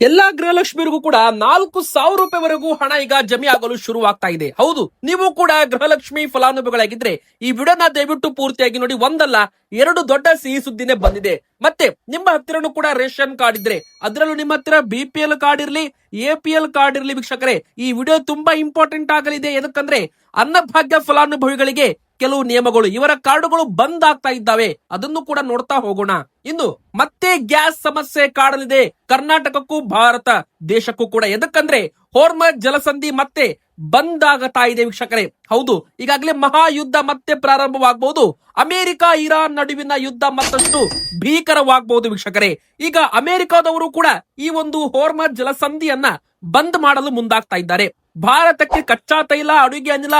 ಎಲ್ಲಾ ಗೃಹಲಕ್ಷ್ಮಿಯರಿಗೂ ಕೂಡ 4,000 ರೂಪಾಯಿವರೆಗೂ ಹಣ ಈಗ ಜಮೆ ಆಗಲು ಶುರುವಾಗ್ತಾ ಇದೆ. ಹೌದು, ನೀವು ಕೂಡ ಗೃಹಲಕ್ಷ್ಮಿ ಫಲಾನುಭವಿಗಳಾಗಿದ್ರೆ ಈ ವಿಡಿಯೋನ ದಯವಿಟ್ಟು ಪೂರ್ತಿಯಾಗಿ ನೋಡಿ. ಒಂದಲ್ಲ ಎರಡು ದೊಡ್ಡ ಸಿಹಿ ಸುದ್ದಿನೇ ಬಂದಿದೆ. ಮತ್ತೆ ನಿಮ್ಮ ಹತ್ತಿರನೂ ಕೂಡ ರೇಷನ್ ಕಾರ್ಡ್ ಇದ್ರೆ, ಅದರಲ್ಲೂ ನಿಮ್ಮ ಹತ್ತಿರ BPL ಕಾರ್ಡ್ ಇರ್ಲಿ, APL ಕಾರ್ಡ್ ಇರ್ಲಿ ವೀಕ್ಷಕರೇ, ಈ ವಿಡಿಯೋ ತುಂಬಾ ಇಂಪಾರ್ಟೆಂಟ್ ಆಗಲಿದೆ. ಎದಕ್ಕಂದ್ರೆ ಅನ್ನಭಾಗ್ಯ ಫಲಾನುಭವಿಗಳಿಗೆ ಕೆಲವು ನಿಯಮಗಳು, ಇವರ ಕಾರ್ಡುಗಳು ಬಂದ್ ಆಗ್ತಾ ಇದ್ದಾವೆ, ಅದನ್ನು ಕೂಡ ನೋಡ್ತಾ ಹೋಗೋಣ. ಇನ್ನು ಮತ್ತೆ ಗ್ಯಾಸ್ ಸಮಸ್ಯೆ ಕಾಡಲಿದೆ ಕರ್ನಾಟಕಕ್ಕೂ ಭಾರತ ದೇಶಕ್ಕೂ ಕೂಡ. ಎದಕ್ಕಂದ್ರೆ ಹೋರ್ಮಜ್ ಜಲಸಂಧಿ ಮತ್ತೆ ಬಂದ್ ಆಗತಾ ಇದೆ ವೀಕ್ಷಕರೇ. ಹೌದು, ಈಗಾಗಲೇ ಮಹಾಯುದ್ಧ ಮತ್ತೆ ಪ್ರಾರಂಭವಾಗಬಹುದು. ಅಮೆರಿಕ ಇರಾನ್ ನಡುವಿನ ಯುದ್ಧ ಮತ್ತಷ್ಟು ಭೀಕರವಾಗಬಹುದು ವೀಕ್ಷಕರೇ. ಈಗ ಅಮೆರಿಕದವರು ಕೂಡ ಈ ಒಂದು ಹೋರ್ಮಜ್ ಜಲಸಂಧಿಯನ್ನ ಬಂದ್ ಮಾಡಲು ಮುಂದಾಗ್ತಾ ಇದ್ದಾರೆ. ಭಾರತಕ್ಕೆ ಕಚ್ಚಾ ತೈಲ, ಅಡುಗೆ ಅನಿಲ,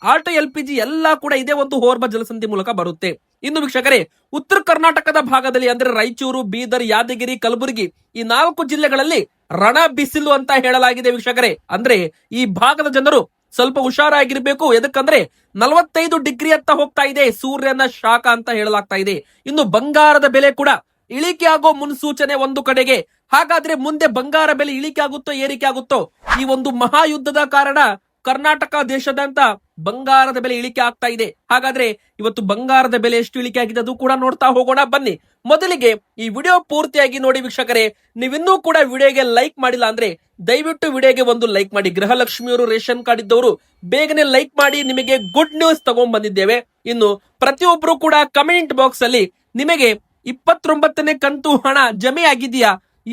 ಆಟೋ LPG ಎಲ್ಲ ಕೂಡ ಇದೇ ಒಂದು ಹೋರ್ಮಜ್ ಜಲಸಂಧಿ ಮೂಲಕ ಬರುತ್ತೆ. ಇನ್ನು ವೀಕ್ಷಕರೇ, ಉತ್ತರ ಕರ್ನಾಟಕದ ಭಾಗದಲ್ಲಿ ಅಂದ್ರೆ ರಾಯಚೂರು, ಬೀದರ್, ಯಾದಗಿರಿ, ಕಲಬುರಗಿ ಈ 4 ಜಿಲ್ಲೆಗಳಲ್ಲಿ ರಣ ಬಿಸಿಲು ಅಂತ ಹೇಳಲಾಗಿದೆ ವೀಕ್ಷಕರೇ. ಅಂದ್ರೆ ಈ ಭಾಗದ ಜನರು ಸ್ವಲ್ಪ ಹುಷಾರಾಗಿರ್ಬೇಕು. ಎದಕ್ಕಂದ್ರೆ 45 ಡಿಗ್ರಿ ಹತ್ತ ಹೋಗ್ತಾ ಇದೆ ಸೂರ್ಯನ ಶಾಖ ಅಂತ ಹೇಳಲಾಗ್ತಾ ಇದೆ. ಇನ್ನು ಬಂಗಾರದ ಬೆಲೆ ಕೂಡ ಇಳಿಕೆ ಆಗೋ ಮುನ್ಸೂಚನೆ ಒಂದು ಕಡೆಗೆ. ಹಾಗಾದ್ರೆ ಮುಂದೆ ಬಂಗಾರ ಬೆಲೆ ಇಳಿಕೆ ಆಗುತ್ತೋ ಏರಿಕೆ ಆಗುತ್ತೋ? ಈ ಒಂದು ಮಹಾಯುದ್ಧದ ಕಾರಣ ಕರ್ನಾಟಕ ದೇಶದಂತ ಬಂಗಾರದ ಬೆಲೆ ಇಳಿಕೆ ಆಗ್ತಾ ಇದೆ. ಹಾಗಾದ್ರೆ ಇವತ್ತು ಬಂಗಾರದ ಬೆಲೆ ಎಷ್ಟು ಇಳಿಕೆ ಆಗಿದೆ ಅದು ಕೂಡ ನೋಡ್ತಾ ಹೋಗೋಣ ಬನ್ನಿ. ಮೊದಲಿಗೆ ಈ ವಿಡಿಯೋ ಪೂರ್ತಿಯಾಗಿ ನೋಡಿ ವೀಕ್ಷಕರೇ. ನೀವಿನ್ನೂ ಕೂಡ ವಿಡಿಯೋಗೆ ಲೈಕ್ ಮಾಡಿಲ್ಲ ಅಂದ್ರೆ ದಯವಿಟ್ಟು ವಿಡಿಯೋಗೆ ಒಂದು ಲೈಕ್ ಮಾಡಿ. ಗೃಹಲಕ್ಷ್ಮಿಯವರು ರೇಷನ್ ಕಾರ್ಡ್ ಇದ್ದವರು ಬೇಗನೆ ಲೈಕ್ ಮಾಡಿ, ನಿಮಗೆ ಗುಡ್ ನ್ಯೂಸ್ ತಗೊಂಡ್ ಬಂದಿದ್ದೇವೆ. ಇನ್ನು ಪ್ರತಿಯೊಬ್ರು ಕೂಡ ಕಮೆಂಟ್ ಬಾಕ್ಸ್ ಅಲ್ಲಿ ನಿಮಗೆ 29ನೇ ಕಂತು ಹಣ ಜಮೆ ಆಗಿದೆಯಾ,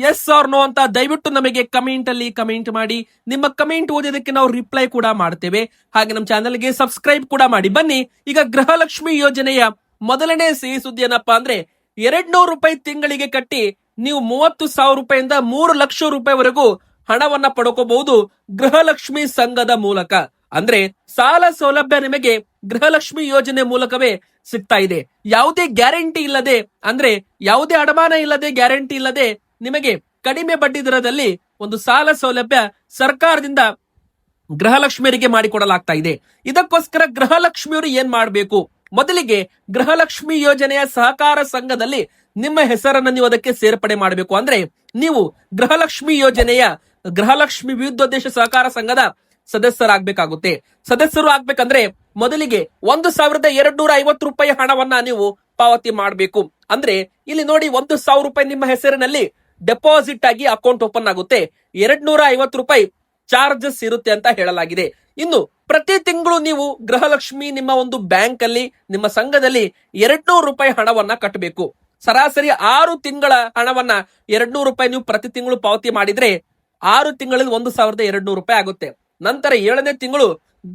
ಎಸ್ ಆರ್ ನೋ ಅಂತ ದಯವಿಟ್ಟು ನಮಗೆ ಕಮೆಂಟ್ ಅಲ್ಲಿ ಕಮೆಂಟ್ ಮಾಡಿ. ನಿಮ್ಮ ಕಮೆಂಟ್ ಓದೋದಕ್ಕೆ ನಾವು ರಿಪ್ಲೈ ಕೂಡ ಮಾಡ್ತೇವೆ. ಹಾಗೆ ನಮ್ಮ ಚಾನೆಲ್ಗೆ ಸಬ್ಸ್ಕ್ರೈಬ್ ಕೂಡ ಮಾಡಿ. ಬನ್ನಿ, ಈಗ ಗೃಹಲಕ್ಷ್ಮಿ ಯೋಜನೆಯ ಮೊದಲನೇ ಸಿಹಿ ಸುದ್ದಿ ಏನಪ್ಪಾ ಅಂದ್ರೆ 200 ರೂಪಾಯಿ ತಿಂಗಳಿಗೆ ಕಟ್ಟಿ ನೀವು 30,000 ರೂಪಾಯಿಂದ 3 ಲಕ್ಷ ರೂಪಾಯಿವರೆಗೂ ಹಣವನ್ನ ಪಡ್ಕೋಬಹುದು ಗೃಹಲಕ್ಷ್ಮಿ ಸಂಘದ ಮೂಲಕ. ಅಂದ್ರೆ ಸಾಲ ಸೌಲಭ್ಯ ನಿಮಗೆ ಗೃಹಲಕ್ಷ್ಮಿ ಯೋಜನೆ ಮೂಲಕವೇ ಸಿಗ್ತಾ ಇದೆ. ಯಾವುದೇ ಗ್ಯಾರಂಟಿ ಇಲ್ಲದೆ, ಅಂದ್ರೆ ಯಾವುದೇ ಅಡಮಾನ ಇಲ್ಲದೆ, ಗ್ಯಾರಂಟಿ ಇಲ್ಲದೆ ನಿಮಗೆ ಕಡಿಮೆ ಬಡ್ಡಿ ದರದಲ್ಲಿ ಒಂದು ಸಾಲ ಸೌಲಭ್ಯ ಸರ್ಕಾರದಿಂದ ಗೃಹಲಕ್ಷ್ಮಿಯರಿಗೆ ಮಾಡಿಕೊಡಲಾಗ್ತಾ ಇದೆ. ಇದಕ್ಕೋಸ್ಕರ ಗೃಹಲಕ್ಷ್ಮಿಯವರು ಏನ್ ಮಾಡಬೇಕು? ಮೊದಲಿಗೆ ಗೃಹಲಕ್ಷ್ಮಿ ಯೋಜನೆಯ ಸಹಕಾರ ಸಂಘದಲ್ಲಿ ನಿಮ್ಮ ಹೆಸರನ್ನು ನೀವು ಅದಕ್ಕೆ ಸೇರ್ಪಡೆ ಮಾಡಬೇಕು. ಅಂದ್ರೆ ನೀವು ಗೃಹಲಕ್ಷ್ಮಿ ಯೋಜನೆಯ ಗೃಹಲಕ್ಷ್ಮಿ ವಿವಿಧೋದ್ದೇಶ ಸಹಕಾರ ಸಂಘದ ಸದಸ್ಯರಾಗಬೇಕಾಗುತ್ತೆ. ಸದಸ್ಯರು ಆಗ್ಬೇಕಂದ್ರೆ ಮೊದಲಿಗೆ 1,250 ರೂಪಾಯಿ ಹಣವನ್ನ ನೀವು ಪಾವತಿ ಮಾಡಬೇಕು. ಅಂದ್ರೆ ಇಲ್ಲಿ ನೋಡಿ, 1,000 ರೂಪಾಯಿ ನಿಮ್ಮ ಹೆಸರಿನಲ್ಲಿ ಡೆಪಾಸಿಟ್ ಆಗಿ ಅಕೌಂಟ್ ಓಪನ್ ಆಗುತ್ತೆ. 250 ರೂಪಾಯಿ ಚಾರ್ಜಸ್ ಇರುತ್ತೆ ಅಂತ ಹೇಳಲಾಗಿದೆ. ಇನ್ನು ಪ್ರತಿ ತಿಂಗಳು ನೀವು ಗೃಹಲಕ್ಷ್ಮಿ ನಿಮ್ಮ ಒಂದು ಬ್ಯಾಂಕ್ ಅಲ್ಲಿ, ನಿಮ್ಮ ಸಂಘದಲ್ಲಿ 200 ರೂಪಾಯಿ ಹಣವನ್ನ ಕಟ್ಟಬೇಕು. ಸರಾಸರಿ 6 ತಿಂಗಳ ಹಣವನ್ನ 200 ರೂಪಾಯಿ ನೀವು ಪ್ರತಿ ತಿಂಗಳು ಪಾವತಿ ಮಾಡಿದ್ರೆ 6 ತಿಂಗಳಲ್ಲಿ 1,200 ರೂಪಾಯಿ ಆಗುತ್ತೆ. ನಂತರ 7ನೇ ತಿಂಗಳು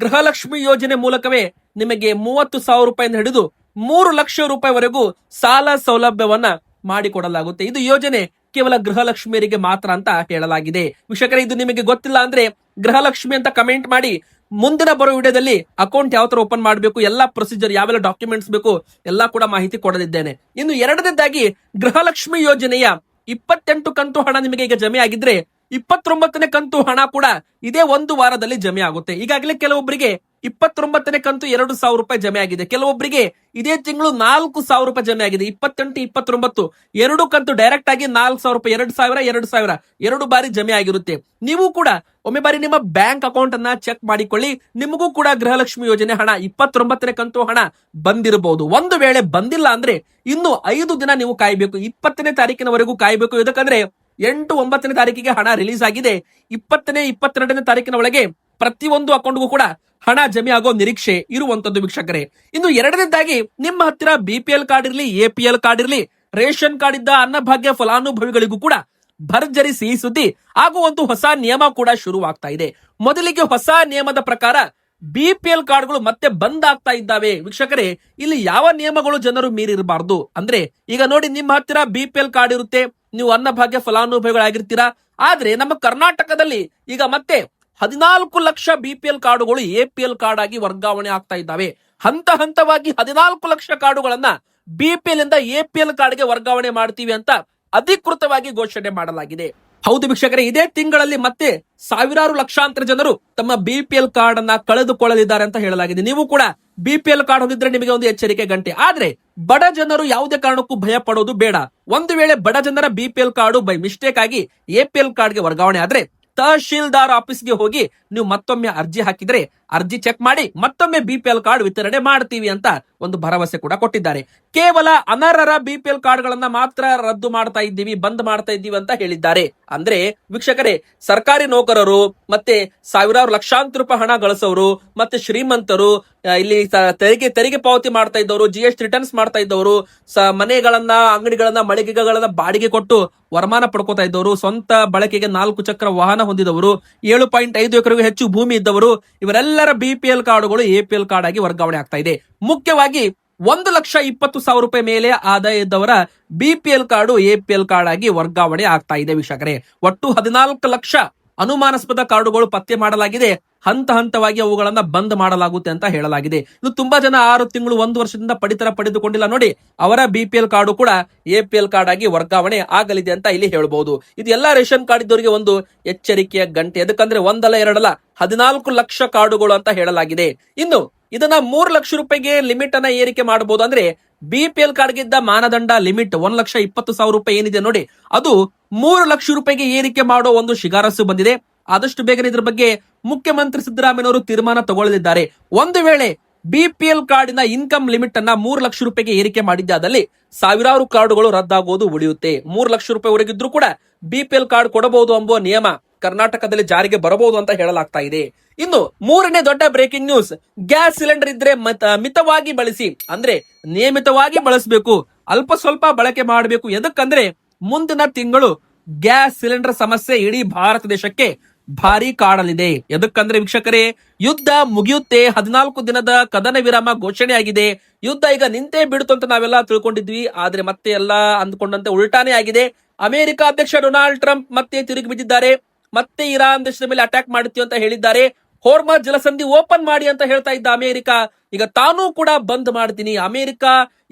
ಗೃಹಲಕ್ಷ್ಮಿ ಯೋಜನೆ ಮೂಲಕವೇ ನಿಮಗೆ 30,000 ರೂಪಾಯಿಂದ ಹಿಡಿದು 3 ಲಕ್ಷ ರೂಪಾಯಿವರೆಗೂ ಸಾಲ ಸೌಲಭ್ಯವನ್ನ ಮಾಡಿಕೊಡಲಾಗುತ್ತೆ. ಇದು ಯೋಜನೆ ಕೇವಲ ಗೃಹಲಕ್ಷ್ಮಿಯರಿಗೆ ಮಾತ್ರ ಅಂತ ಹೇಳಲಾಗಿದೆ. ವೀಕ್ಷಕರೇ, ಇದು ನಿಮಗೆ ಗೊತ್ತಿಲ್ಲ ಅಂದ್ರೆ ಗೃಹಲಕ್ಷ್ಮಿ ಅಂತ ಕಮೆಂಟ್ ಮಾಡಿ. ಮುಂದಿನ ಬರೋ ವಿಡಿಯೋದಲ್ಲಿ ಅಕೌಂಟ್ ಯಾವ ತರ ಓಪನ್ ಮಾಡಬೇಕು, ಎಲ್ಲಾ ಪ್ರೊಸೀಜರ್, ಯಾವೆಲ್ಲ ಡಾಕ್ಯುಮೆಂಟ್ಸ್ ಬೇಕು ಎಲ್ಲಾ ಕೂಡ ಮಾಹಿತಿ ಕೊಡಲಿದ್ದೇನೆ. ಇನ್ನು ಎರಡನೇದಾಗಿ ಗೃಹಲಕ್ಷ್ಮಿ ಯೋಜನೆಯ 28 ಕಂತು ಹಣ ನಿಮಗೆ ಈಗ ಜಮೆ ಆಗಿದ್ರೆ 29ನೇ ಕಂತು ಹಣ ಕೂಡ ಇದೇ ಒಂದು ವಾರದಲ್ಲಿ ಜಮೆ ಆಗುತ್ತೆ. ಈಗಾಗಲೇ ಕೆಲವೊಬ್ಬರಿಗೆ 29ನೇ ಕಂತು 2,000 ರೂಪಾಯಿ ಜಮೆ ಆಗಿದೆ. ಕೆಲವೊಬ್ಬರಿಗೆ ಇದೇ ತಿಂಗಳು 4,000 ರೂಪಾಯಿ ಜಮೆ ಆಗಿದೆ. 28, 29 ಎರಡು ಕಂತು ಡೈರೆಕ್ಟ್ ಆಗಿ 4,000 ರೂಪಾಯಿ, 2,000 ಎರಡು ಬಾರಿ ಜಮೆ ಆಗಿರುತ್ತೆ. ನೀವು ಕೂಡ ಒಮ್ಮೆ ಬಾರಿ ನಿಮ್ಮ ಬ್ಯಾಂಕ್ ಅಕೌಂಟ್ ಅನ್ನ ಚೆಕ್ ಮಾಡಿಕೊಳ್ಳಿ. ನಿಮಗೂ ಕೂಡ ಗೃಹಲಕ್ಷ್ಮಿ ಯೋಜನೆ ಹಣ 29ನೇ ಕಂತು ಹಣ ಬಂದಿರಬಹುದು. ಒಂದು ವೇಳೆ ಬಂದಿಲ್ಲ ಅಂದ್ರೆ ಇನ್ನು 5 ದಿನ ನೀವು ಕಾಯಬೇಕು. 20ನೇ ತಾರೀಕಿನವರೆಗೂ ಕಾಯಬೇಕು. ಇದಕ್ಕಂದ್ರೆ 8, 9ನೇ ತಾರೀಕಿಗೆ ಹಣ ರಿಲೀಸ್ ಆಗಿದೆ. 20ನೇ, 22ನೇ ತಾರೀಕಿನ ಒಳಗೆ ಪ್ರತಿಯೊಂದು ಅಕೌಂಟ್ಗೂ ಕೂಡ ಹಣ ಜಮೆ ಆಗೋ ನಿರೀಕ್ಷೆ ಇರುವಂತದ್ದು ವೀಕ್ಷಕರೇ. ಇನ್ನು ಎರಡನೇದಾಗಿ ನಿಮ್ಮ ಹತ್ತಿರ BPL ಕಾರ್ಡ್ ಇರ್ಲಿ, APL ಕಾರ್ಡ್ ಇರ್ಲಿ, ರೇಷನ್ ಕಾರ್ಡ್ ಇದ್ದ ಅನ್ನಭಾಗ್ಯ ಫಲಾನುಭವಿಗಳಿಗೂ ಕೂಡ ಭರ್ಜರಿ ಸಿಹಿ ಸುದ್ದಿ ಹಾಗೂ ಒಂದು ಹೊಸ ನಿಯಮ ಕೂಡ ಶುರುವಾಗ್ತಾ ಇದೆ. ಮೊದಲಿಗೆ ಹೊಸ ನಿಯಮದ ಪ್ರಕಾರ BPL ಕಾರ್ಡ್ಗಳು ಮತ್ತೆ ಬಂದ್ ಆಗ್ತಾ ಇದ್ದಾವೆ ವೀಕ್ಷಕರೇ. ಇಲ್ಲಿ ಯಾವ ನಿಯಮಗಳು ಜನರು ಮೀರಿರಬಾರ್ದು ಅಂದ್ರೆ, ಈಗ ನೋಡಿ, ನಿಮ್ಮ ಹತ್ತಿರ BPL ಕಾರ್ಡ್ ಇರುತ್ತೆ, ನೀವು ಅನ್ನಭಾಗ್ಯ ಫಲಾನುಭವಿಗಳಾಗಿರ್ತೀರಾ. ಆದ್ರೆ ನಮ್ಮ ಕರ್ನಾಟಕದಲ್ಲಿ ಈಗ ಮತ್ತೆ 14 ಲಕ್ಷ BPL ಕಾರ್ಡುಗಳು APL ಕಾರ್ಡ್ ಆಗಿ ವರ್ಗಾವಣೆ ಆಗ್ತಾ ಇದ್ದಾವೆ. ಹಂತ ಹಂತವಾಗಿ 14 ಲಕ್ಷ ಕಾರ್ಡುಗಳನ್ನ BPL ಇಂದ APL ಕಾರ್ಡ್ಗೆ ವರ್ಗಾವಣೆ ಮಾಡ್ತೀವಿ ಅಂತ ಅಧಿಕೃತವಾಗಿ ಘೋಷಣೆ ಮಾಡಲಾಗಿದೆ. ಹೌದು ವೀಕ್ಷಕರೇ, ಇದೇ ತಿಂಗಳಲ್ಲಿ ಮತ್ತೆ ಸಾವಿರಾರು ಲಕ್ಷಾಂತರ ಜನರು ತಮ್ಮ BPL ಕಾರ್ಡ್ ಅನ್ನ ಕಳೆದುಕೊಳ್ಳಲಿದ್ದಾರೆ ಅಂತ ಹೇಳಲಾಗಿದೆ. ನೀವು ಕೂಡ BPL ಕಾರ್ಡ್ ಹೊಂದಿದ್ರೆ ನಿಮಗೆ ಒಂದು ಎಚ್ಚರಿಕೆ ಗಂಟೆ. ಆದ್ರೆ ಬಡ ಜನರು ಯಾವುದೇ ಕಾರಣಕ್ಕೂ ಭಯ ಪಡೋದು ಬೇಡ. ಒಂದು ವೇಳೆ ಬಡ ಜನರ ಬಿಪಿಎಲ್ ಕಾರ್ಡು ಬೈ ಮಿಸ್ಟೇಕ್ ಆಗಿ ಎಪಿಎಲ್ ಕಾರ್ಡ್ಗೆ ವರ್ಗಾವಣೆ ಆದ್ರೆ ತಹಶೀಲ್ದಾರ್ ಆಫೀಸ್ಗೆ ಹೋಗಿ ನೀವು ಮತ್ತೊಮ್ಮೆ ಅರ್ಜಿ ಹಾಕಿದ್ರೆ ಅರ್ಜಿ ಚೆಕ್ ಮಾಡಿ ಮತ್ತೊಮ್ಮೆ ಬಿಪಿಎಲ್ ಕಾರ್ಡ್ ವಿತರಣೆ ಮಾಡ್ತೀವಿ ಅಂತ ಒಂದು ಭರವಸೆ ಕೂಡ ಕೊಟ್ಟಿದ್ದಾರೆ. ಕೇವಲ ಅನರ್ಹರ ಬಿಪಿಎಲ್ ಕಾರ್ಡ್ ಗಳನ್ನ ಮಾತ್ರ ರದ್ದು ಮಾಡ್ತಾ ಇದ್ದೀವಿ, ಬಂದ್ ಮಾಡ್ತಾ ಇದ್ದೀವಿ ಅಂತ ಹೇಳಿದ್ದಾರೆ. ಅಂದ್ರೆ ವೀಕ್ಷಕರೇ, ಸರ್ಕಾರಿ ನೌಕರರು ಮತ್ತೆ ಸಾವಿರಾರು ಲಕ್ಷಾಂತರ ರೂಪಾಯಿ ಹಣ ಗಳಿಸೋರು ಮತ್ತೆ ಶ್ರೀಮಂತರು, ಇಲ್ಲಿ ತೆರಿಗೆ ಪಾವತಿ ಮಾಡ್ತಾ ಇದ್ದವರು, ಜಿಎಸ್ಟಿ ರಿಟರ್ನ್ಸ್ ಮಾಡ್ತಾ ಇದ್ದವರು, ಮನೆಗಳನ್ನ, ಅಂಗಡಿಗಳನ್ನ, ಮಳಿಗೆಗಳನ್ನ ಬಾಡಿಗೆ ಕೊಟ್ಟು ವರಮಾನ ಪಡ್ಕೋತಾ ಇದ್ದವರು, ಸ್ವಂತ ಬಳಕೆಗೆ 4 ಚಕ್ರ ವಾಹನ ಹೊಂದಿದವರು, 7.5 ಎಕರೆಗೂ ಹೆಚ್ಚು ಭೂಮಿ ಇದ್ದವರು, ಇವರೆಲ್ಲರ ಬಿಪಿಎಲ್ ಕಾರ್ಡುಗಳು ಎಪಿಎಲ್ ಕಾರ್ಡ್ ಆಗಿ ವರ್ಗಾವಣೆ ಆಗ್ತಾ ಇದೆ. ಮುಖ್ಯವಾಗಿ 1,20,000 ರೂಪಾಯಿ ಮೇಲೆ ಆದಾಯ ಇದ್ದವರ ಬಿಪಿಎಲ್ ಕಾರ್ಡು ಎಪಿಎಲ್ ಕಾರ್ಡ್ ಆಗಿ ವರ್ಗಾವಣೆ ಆಗ್ತಾ ಇದೆ ವೀಕ್ಷಕರೇ. ಒಟ್ಟು 14 ಲಕ್ಷ ಅನುಮಾನಾಸ್ಪದ ಕಾರ್ಡುಗಳು ಪತ್ತೆ ಮಾಡಲಾಗಿದೆ. ಹಂತ ಹಂತವಾಗಿ ಅವುಗಳನ್ನ ಬಂದ್ ಮಾಡಲಾಗುತ್ತೆ ಅಂತ ಹೇಳಲಾಗಿದೆ. ಇದು ತುಂಬಾ ಜನ 6 ತಿಂಗಳು 1 ವರ್ಷದಿಂದ ಪಡಿತರ ಪಡೆದುಕೊಂಡಿಲ್ಲ ನೋಡಿ, ಅವರ ಬಿಪಿಎಲ್ ಕಾರ್ಡು ಕೂಡ ಎಪಿಎಲ್ ಕಾರ್ಡ್ ಆಗಿ ವರ್ಗಾವಣೆ ಆಗಲಿದೆ ಅಂತ ಇಲ್ಲಿ ಹೇಳಬಹುದು. ಇದು ಎಲ್ಲಾ ರೇಷನ್ ಕಾರ್ಡ್ ಇದ್ದವರಿಗೆ ಒಂದು ಎಚ್ಚರಿಕೆಯ ಗಂಟೆ. ಯಾಕಂದ್ರೆ ಒಂದಲ್ಲ ಎರಡಲ್ಲ 14 ಲಕ್ಷ ಕಾರ್ಡುಗಳು ಅಂತ ಹೇಳಲಾಗಿದೆ. ಇನ್ನು ಇದನ್ನ 3 ಲಕ್ಷ ರೂಪಾಯಿಗೆ ಲಿಮಿಟ್ ಅನ್ನ ಏರಿಕೆ ಮಾಡಬಹುದು. ಅಂದ್ರೆ ಬಿಪಿಎಲ್ ಕಾರ್ಡ್ ಗಿದ್ದ ಮಾನದಂಡ ಲಿಮಿಟ್ 1,20,000 ರೂಪಾಯಿ ಏನಿದೆ ನೋಡಿ, ಅದು 3 ಲಕ್ಷ ರೂಪಾಯಿಗೆ ಏರಿಕೆ ಮಾಡೋ ಒಂದು ಶಿಫಾರಸು ಬಂದಿದೆ. ಆದಷ್ಟು ಬೇಗನೆ ಇದ್ರ ಬಗ್ಗೆ ಮುಖ್ಯಮಂತ್ರಿ ಸಿದ್ದರಾಮಯ್ಯನವರು ತೀರ್ಮಾನ ತಗೊಳ್ಳಲಿದ್ದಾರೆ. ಒಂದು ವೇಳೆ ಬಿಪಿಎಲ್ ಕಾರ್ಡಿನ ಇನ್ಕಮ್ ಲಿಮಿಟ್ ಅನ್ನ 3 ಲಕ್ಷ ರೂಪಾಯಿಗೆ ಏರಿಕೆ ಮಾಡಿದ್ದಾದಲ್ಲಿ ಸಾವಿರಾರು ಕಾರ್ಡುಗಳು ರದ್ದಾಗುವುದು ಉಳಿಯುತ್ತೆ. 3 ಲಕ್ಷ ರೂಪಾಯಿ ವರೆಗಿದ್ರು ಕೂಡ ಬಿಪಿಎಲ್ ಕಾರ್ಡ್ ಕೊಡಬಹುದು ಎಂಬ ನಿಯಮ ಕರ್ನಾಟಕದಲ್ಲಿ ಜಾರಿಗೆ ಬರಬಹುದು ಅಂತ ಹೇಳಲಾಗ್ತಾ ಇದೆ. ಇನ್ನು ಮೂರನೇ ದೊಡ್ಡ ಬ್ರೇಕಿಂಗ್ ನ್ಯೂಸ್, ಗ್ಯಾಸ್ ಸಿಲಿಂಡರ್ ಇದ್ರೆ ಮಿತವಾಗಿ ಬಳಸಿ, ಅಂದ್ರೆ ನಿಯಮಿತವಾಗಿ ಬಳಸಬೇಕು, ಅಲ್ಪ ಸ್ವಲ್ಪ ಬಳಕೆ ಮಾಡಬೇಕು. ಎದಕ್ಕಂದ್ರೆ ಮುಂದಿನ ತಿಂಗಳು ಗ್ಯಾಸ್ ಸಿಲಿಂಡರ್ ಸಮಸ್ಯೆ ಇಡೀ ಭಾರತ ದೇಶಕ್ಕೆ ಭಾರಿ ಕಾಡಲಿದೆ. ಎದಕ್ಕಂದ್ರೆ ವೀಕ್ಷಕರೇ, ಯುದ್ಧ ಮುಗಿಯುತ್ತೆ, 14 ದಿನದ ಕದನ ವಿರಾಮ ಘೋಷಣೆ ಆಗಿದೆ. ಯುದ್ಧ ಈಗ ನಿಂತೇ ಬಿಡುತ್ತು ಅಂತ ನಾವೆಲ್ಲ ತಿಳ್ಕೊಂಡಿದ್ವಿ. ಆದ್ರೆ ಮತ್ತೆ ಎಲ್ಲ ಅಂದ್ಕೊಂಡಂತೆ ಉಲ್ಟಾನೇ ಆಗಿದೆ. ಅಮೆರಿಕ ಅಧ್ಯಕ್ಷ ಡೊನಾಲ್ಡ್ ಟ್ರಂಪ್ ಮತ್ತೆ ತಿರುಗಿ ಬಿದ್ದಿದ್ದಾರೆ. ಮತ್ತೆ ಇರಾನ್ ದೇಶದ ಮೇಲೆ ಅಟ್ಯಾಕ್ ಮಾಡುತ್ತೀವಿ ಅಂತ ಹೇಳಿದ್ದಾರೆ. ಹೋರ್ಮಜ್ ಜಲಸಂಧಿ ಓಪನ್ ಮಾಡಿ ಅಂತ ಹೇಳ್ತಾ ಇದ್ದ ಅಮೆರಿಕ ಈಗ ತಾನೂ ಕೂಡ ಬಂದ್ ಮಾಡ್ತೀನಿ. ಅಮೆರಿಕ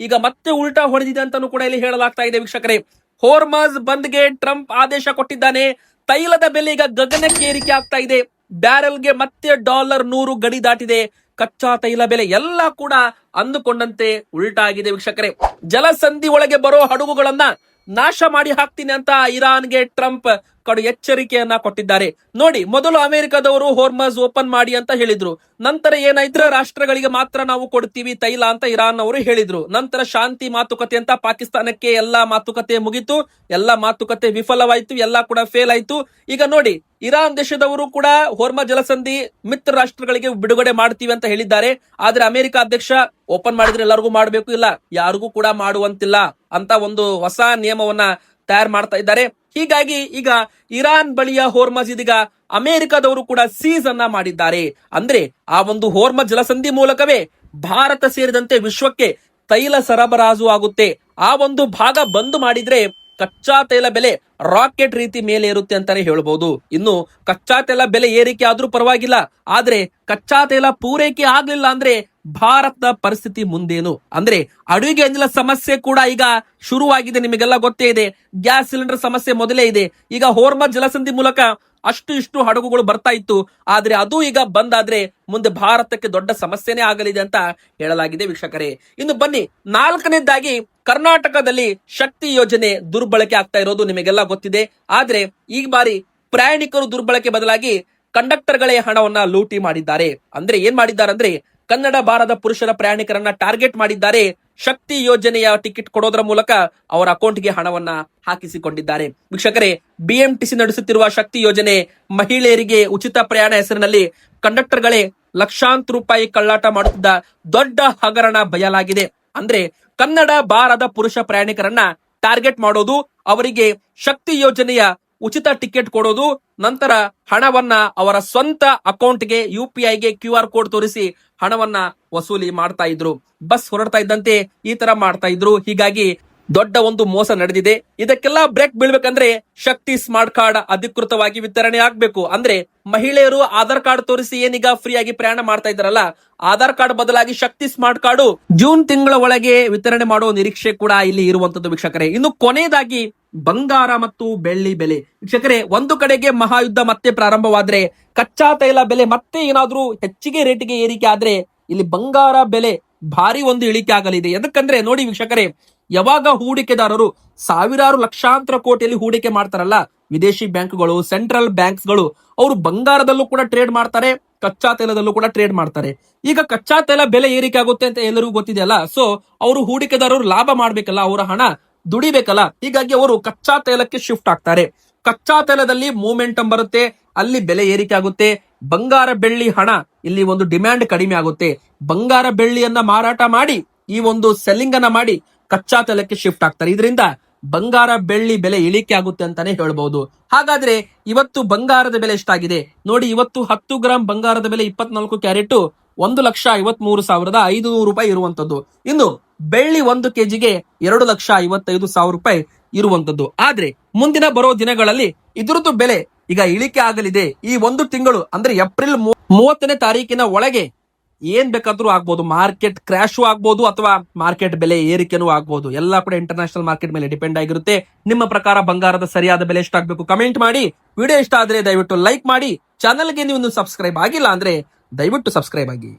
ಈಗ ಮತ್ತೆ ಉಲ್ಟಾ ಹೊಡೆದಿದೆ ಅಂತಾನೂ ಕೂಡ ಇಲ್ಲಿ ಹೇಳಲಾಗ್ತಾ ಇದೆ ವೀಕ್ಷಕರೇ. ಹೋರ್ಮಜ್ ಬಂದ್ಗೆ ಟ್ರಂಪ್ ಆದೇಶ ಕೊಟ್ಟಿದ್ದಾನೆ. ತೈಲದ ಬೆಲೆ ಈಗ ಗಗನಕ್ಕೆ ಏರಿಕೆ ಆಗ್ತಾ ಇದೆ. ಬ್ಯಾರೆಲ್ಗೆ ಮತ್ತೆ $100 ಗಡಿ ದಾಟಿದೆ. ಕಚ್ಚಾ ತೈಲ ಬೆಲೆ ಎಲ್ಲ ಕೂಡ ಅಂದುಕೊಂಡಂತೆ ಉಲ್ಟಾ ಆಗಿದೆ ವೀಕ್ಷಕರೇ. ಜಲಸಂಧಿ ಒಳಗೆ ಬರೋ ಹಡಗುಗಳನ್ನ ನಾಶ ಮಾಡಿ ಹಾಕ್ತೀನಿ ಅಂತ ಇರಾನ್ಗೆ ಟ್ರಂಪ್ ಕಡು ಎಚ್ಚರಿಕೆಯನ್ನ ಕೊಟ್ಟಿದ್ದಾರೆ. ನೋಡಿ, ಮೊದಲು ಅಮೆರಿಕದವರು ಹೋರ್ಮಜ್ ಓಪನ್ ಮಾಡಿ ಅಂತ ಹೇಳಿದ್ರು. ನಂತರ ಏನಾಯ್ತು, ರಾಷ್ಟ್ರಗಳಿಗೆ ಮಾತ್ರ ನಾವು ಕೊಡ್ತೀವಿ ತೈಲ ಅಂತ ಇರಾನ್ ಅವರು ಹೇಳಿದ್ರು. ನಂತರ ಶಾಂತಿ ಮಾತುಕತೆ ಅಂತ ಪಾಕಿಸ್ತಾನಕ್ಕೆ ಎಲ್ಲಾ ಮಾತುಕತೆ ಮುಗಿತು, ಎಲ್ಲಾ ಮಾತುಕತೆ ವಿಫಲವಾಯ್ತು, ಎಲ್ಲಾ ಕೂಡ ಫೇಲ್ ಆಯ್ತು. ಈಗ ನೋಡಿ, ಇರಾನ್ ದೇಶದವರು ಕೂಡ ಹೋರ್ಮಜ್ ಜಲಸಂಧಿ ಮಿತ್ರ ರಾಷ್ಟ್ರಗಳಿಗೆ ಬಿಡುಗಡೆ ಮಾಡ್ತೀವಿ ಅಂತ ಹೇಳಿದ್ದಾರೆ. ಆದ್ರೆ ಅಮೆರಿಕ ಅಧ್ಯಕ್ಷ ಓಪನ್ ಮಾಡಿದ್ರೆ ಎಲ್ಲರಿಗೂ ಮಾಡಬೇಕು, ಇಲ್ಲ ಯಾರಿಗೂ ಕೂಡ ಮಾಡುವಂತಿಲ್ಲ ಅಂತ ಒಂದು ಹೊಸ ನಿಯಮವನ್ನ ತಯಾರು ಮಾಡ್ತಾ ಇದ್ದಾರೆ. ಹೀಗಾಗಿ ಈಗ ಇರಾನ್ ಬಳಿಯ ಹೋರ್ಮಜ್ ಇದೀಗ ಅಮೆರಿಕದವರು ಕೂಡ ಸೀಸ್ ಅನ್ನ ಮಾಡಿದ್ದಾರೆ. ಅಂದ್ರೆ ಆ ಒಂದು ಹೋರ್ಮಜ್ ಜಲಸಂಧಿ ಮೂಲಕವೇ ಭಾರತ ಸೇರಿದಂತೆ ವಿಶ್ವಕ್ಕೆ ತೈಲ ಸರಬರಾಜು ಆಗುತ್ತೆ. ಆ ಒಂದು ಭಾಗ ಬಂದ್ ಮಾಡಿದ್ರೆ ಕಚ್ಚಾ ತೈಲ ಬೆಲೆ ರಾಕೆಟ್ ರೀತಿ ಮೇಲೆ ಇರುತ್ತೆ ಅಂತಾನೆ ಹೇಳ್ಬಹುದು. ಇನ್ನು ಕಚ್ಚಾ ತೈಲ ಬೆಲೆ ಏರಿಕೆ ಆದ್ರೂ ಪರವಾಗಿಲ್ಲ, ಆದ್ರೆ ಕಚ್ಚಾ ತೈಲ ಪೂರೈಕೆ ಆಗ್ಲಿಲ್ಲ ಅಂದ್ರೆ ಭಾರತದ ಪರಿಸ್ಥಿತಿ ಮುಂದೇನು? ಅಂದ್ರೆ ಅಡುಗೆ ಅನಿಲ ಸಮಸ್ಯೆ ಕೂಡ ಈಗ ಶುರುವಾಗಿದೆ. ನಿಮಗೆಲ್ಲ ಗೊತ್ತೇ ಇದೆ. ಗ್ಯಾಸ್ ಸಿಲಿಂಡರ್ ಸಮಸ್ಯೆ ಮೊದಲೇ ಇದೆ. ಈಗ ಹೋರ್ಮಜ್ ಜಲಸಂಧಿ ಮೂಲಕ ಅಷ್ಟು ಇಷ್ಟು ಹಡಗುಗಳು ಬರ್ತಾ ಇತ್ತು. ಆದ್ರೆ ಅದು ಈಗ ಬಂದಾದ್ರೆ ಮುಂದೆ ಭಾರತಕ್ಕೆ ದೊಡ್ಡ ಸಮಸ್ಯೆನೇ ಆಗಲಿದೆ ಅಂತ ಹೇಳಲಾಗಿದೆ ವೀಕ್ಷಕರೇ. ಇನ್ನು ಬನ್ನಿ, 4ನೇದಾಗಿ ಕರ್ನಾಟಕದಲ್ಲಿ ಶಕ್ತಿ ಯೋಜನೆ ದುರ್ಬಳಕೆ ಆಗ್ತಾ ಇರೋದು ನಿಮಗೆಲ್ಲ ಗೊತ್ತಿದೆ. ಆದ್ರೆ ಈ ಬಾರಿ ಪ್ರಯಾಣಿಕರು ದುರ್ಬಳಕೆ ಬದಲಾಗಿ ಕಂಡಕ್ಟರ್ಗಳೇ ಹಣವನ್ನ ಲೂಟಿ ಮಾಡಿದ್ದಾರೆ. ಅಂದ್ರೆ ಏನ್ ಮಾಡಿದ್ದಾರೆ ಅಂದ್ರೆ ಕನ್ನಡ ಬಾರದ ಪುರುಷರ ಪ್ರಯಾಣಿಕರನ್ನ ಟಾರ್ಗೆಟ್ ಮಾಡಿದ್ದಾರೆ. ಶಕ್ತಿ ಯೋಜನೆಯ ಟಿಕೆಟ್ ಕೊಡೋದ್ರ ಮೂಲಕ ಅವರ ಅಕೌಂಟ್ಗೆ ಹಣವನ್ನ ಹಾಕಿಸಿಕೊಂಡಿದ್ದಾರೆ. ವೀಕ್ಷಕರೇ, ಬಿಎಂಟಿಸಿ ನಡೆಸುತ್ತಿರುವ ಶಕ್ತಿ ಯೋಜನೆ ಮಹಿಳೆಯರಿಗೆ ಉಚಿತ ಪ್ರಯಾಣ ಹೆಸರಿನಲ್ಲಿ ಕಂಡಕ್ಟರ್ಗಳೇ ಲಕ್ಷಾಂತರ ರೂಪಾಯಿ ಕಳ್ಳಾಟ ಮಾಡುತ್ತಿದ್ದ ದೊಡ್ಡ ಹಗರಣ ಬಯಲಾಗಿದೆ. ಅಂದ್ರೆ ಕನ್ನಡ ಬಾರದ ಪುರುಷ ಪ್ರಯಾಣಿಕರನ್ನ ಟಾರ್ಗೆಟ್ ಮಾಡೋದು, ಅವರಿಗೆ ಶಕ್ತಿ ಯೋಜನೆಯ ಉಚಿತ ಟಿಕೆಟ್ ಕೊಡೋದು, ನಂತರ ಹಣವನ್ನ ಅವರ ಸ್ವಂತ ಅಕೌಂಟ್ಗೆ UPIಗೆ QR ಕೋಡ್ ತೋರಿಸಿ ಹಣವನ್ನ ವಸೂಲಿ ಮಾಡ್ತಾ ಇದ್ರು. ಬಸ್ ಹೊರಡ್ತಾ ಇದ್ದಂತೆ ಈ ತರ ಮಾಡ್ತಾ ಇದ್ರು. ಹೀಗಾಗಿ ದೊಡ್ಡ ಒಂದು ಮೋಸ ನಡೆದಿದೆ. ಇದಕ್ಕೆಲ್ಲ ಬ್ರೇಕ್ ಬೀಳ್ಬೇಕಂದ್ರೆ ಶಕ್ತಿ ಸ್ಮಾರ್ಟ್ ಕಾರ್ಡ್ ಅಧಿಕೃತವಾಗಿ ವಿತರಣೆ ಆಗ್ಬೇಕು. ಅಂದ್ರೆ ಮಹಿಳೆಯರು ಆಧಾರ್ ಕಾರ್ಡ್ ತೋರಿಸಿ ಏನೀಗ ಫ್ರೀ ಆಗಿ ಪ್ರಯಾಣ ಮಾಡ್ತಾ ಇದ್ದಾರಲ್ಲ, ಆಧಾರ್ ಕಾರ್ಡ್ ಬದಲಾಗಿ ಶಕ್ತಿ ಸ್ಮಾರ್ಟ್ ಕಾರ್ಡ್ ಜೂನ್ ತಿಂಗಳ ಒಳಗೆ ವಿತರಣೆ ಮಾಡುವ ನಿರೀಕ್ಷೆ ಕೂಡ ಇಲ್ಲಿ ಇರುವಂತದ್ದು ವೀಕ್ಷಕರೇ. ಇನ್ನು ಕೊನೆಯದಾಗಿ ಬಂಗಾರ ಮತ್ತು ಬೆಳ್ಳಿ ಬೆಲೆ. ವೀಕ್ಷಕರೇ, ಒಂದು ಕಡೆಗೆ ಮಹಾಯುದ್ಧ ಮತ್ತೆ ಪ್ರಾರಂಭವಾದ್ರೆ, ಕಚ್ಚಾ ತೈಲ ಬೆಲೆ ಮತ್ತೆ ಏನಾದ್ರೂ ಹೆಚ್ಚಿಗೆ ರೇಟಿಗೆ ಏರಿಕೆ ಆದ್ರೆ ಇಲ್ಲಿ ಬಂಗಾರ ಬೆಲೆ ಭಾರಿ ಒಂದು ಇಳಿಕೆ ಆಗಲಿದೆ. ಯಾಕಂದ್ರೆ ನೋಡಿ ವೀಕ್ಷಕರೇ, ಯಾವಾಗ ಹೂಡಿಕೆದಾರರು ಸಾವಿರಾರು ಲಕ್ಷಾಂತರ ಕೋಟಿಯಲ್ಲಿ ಹೂಡಿಕೆ ಮಾಡ್ತಾರಲ್ಲ, ವಿದೇಶಿ ಬ್ಯಾಂಕ್ಗಳು, ಸೆಂಟ್ರಲ್ ಬ್ಯಾಂಕ್ಸ್ಗಳು, ಅವರು ಬಂಗಾರದಲ್ಲೂ ಕೂಡ ಟ್ರೇಡ್ ಮಾಡ್ತಾರೆ, ಕಚ್ಚಾ ತೈಲದಲ್ಲೂ ಕೂಡ ಟ್ರೇಡ್ ಮಾಡ್ತಾರೆ. ಈಗ ಕಚ್ಚಾ ತೈಲ ಬೆಲೆ ಏರಿಕೆ ಆಗುತ್ತೆ ಅಂತ ಎಲ್ಲರಿಗೂ ಗೊತ್ತಿದೆಯಲ್ಲ. ಸೊ ಅವರು ಹೂಡಿಕೆದಾರರು ಲಾಭ ಮಾಡ್ಬೇಕಲ್ಲ, ಅವರ ಹಣ ದುಡಿಬೇಕಲ್ಲ, ಹೀಗಾಗಿ ಅವರು ಕಚ್ಚಾ ತೈಲಕ್ಕೆ ಶಿಫ್ಟ್ ಆಗ್ತಾರೆ. ಕಚ್ಚಾ ತೈಲದಲ್ಲಿ ಮೂಮೆಂಟಮ್ ಬರುತ್ತೆ, ಅಲ್ಲಿ ಬೆಲೆ ಏರಿಕೆ ಆಗುತ್ತೆ. ಬಂಗಾರ ಬೆಳ್ಳಿ ಹಣ ಇಲ್ಲಿ ಒಂದು ಡಿಮ್ಯಾಂಡ್ ಕಡಿಮೆ ಆಗುತ್ತೆ. ಬಂಗಾರ ಬೆಳ್ಳಿಯನ್ನ ಮಾರಾಟ ಮಾಡಿ ಈ ಒಂದು ಸೆಲ್ಲಿಂಗ್ ಅನ್ನ ಮಾಡಿ ಕಚ್ಚಾ ತೈಲಕ್ಕೆ ಶಿಫ್ಟ್ ಆಗ್ತಾರೆ. ಇದರಿಂದ ಬಂಗಾರ ಬೆಳ್ಳಿ ಬೆಲೆ ಇಳಿಕೆ ಆಗುತ್ತೆ ಅಂತಾನೆ ಹೇಳ್ಬಹುದು. ಹಾಗಾದ್ರೆ ಇವತ್ತು ಬಂಗಾರದ ಬೆಲೆ ಎಷ್ಟಾಗಿದೆ ನೋಡಿ. ಇವತ್ತು 10 ಗ್ರಾಂ ಬಂಗಾರದ ಬೆಲೆ 24 ಕ್ಯಾರೆಟ್ 1,53,500 ರೂಪಾಯಿ ಇರುವಂತದ್ದು. ಇನ್ನು ಬೆಳ್ಳಿ 1 ಕೆಜಿಗೆ 2,55,000 ರೂಪಾಯಿ ಇರುವಂತದ್ದು. ಆದ್ರೆ ಮುಂದಿನ ಬರೋ ದಿನಗಳಲ್ಲಿ ಇದರದ್ದು ಬೆಲೆ ಈಗ ಇಳಿಕೆ ಆಗಲಿದೆ. ಈ ಒಂದು ತಿಂಗಳು ಅಂದ್ರೆ ಏಪ್ರಿಲ್ 30ನೇ ತಾರೀಕಿನ ಒಳಗೆ ಏನ್ ಬೇಕಾದ್ರೂ ಆಗ್ಬೋದು. ಮಾರ್ಕೆಟ್ ಕ್ರಾಶು ಆಗ್ಬೋದು ಅಥವಾ ಮಾರ್ಕೆಟ್ ಬೆಲೆ ಏರಿಕೆನೂ ಆಗ್ಬೋದು. ಎಲ್ಲ ಕೂಡ ಇಂಟರ್ನ್ಯಾಷನಲ್ ಮಾರ್ಕೆಟ್ ಮೇಲೆ ಡಿಪೆಂಡ್ ಆಗಿರುತ್ತೆ. ನಿಮ್ಮ ಪ್ರಕಾರ ಬಂಗಾರದ ಸರಿಯಾದ ಬೆಲೆ ಎಷ್ಟಾಗಬೇಕು ಕಮೆಂಟ್ ಮಾಡಿ. ವಿಡಿಯೋ ಇಷ್ಟ ಆದ್ರೆ ದಯವಿಟ್ಟು ಲೈಕ್ ಮಾಡಿ. ಚಾನಲ್ಗೆ ನೀವು ಸಬ್ಸ್ಕ್ರೈಬ್ ಆಗಿಲ್ಲ ಅಂದ್ರೆ ದಯವಿಟ್ಟು ಸಬ್ಸ್ಕ್ರೈಬ್ ಆಗಿ.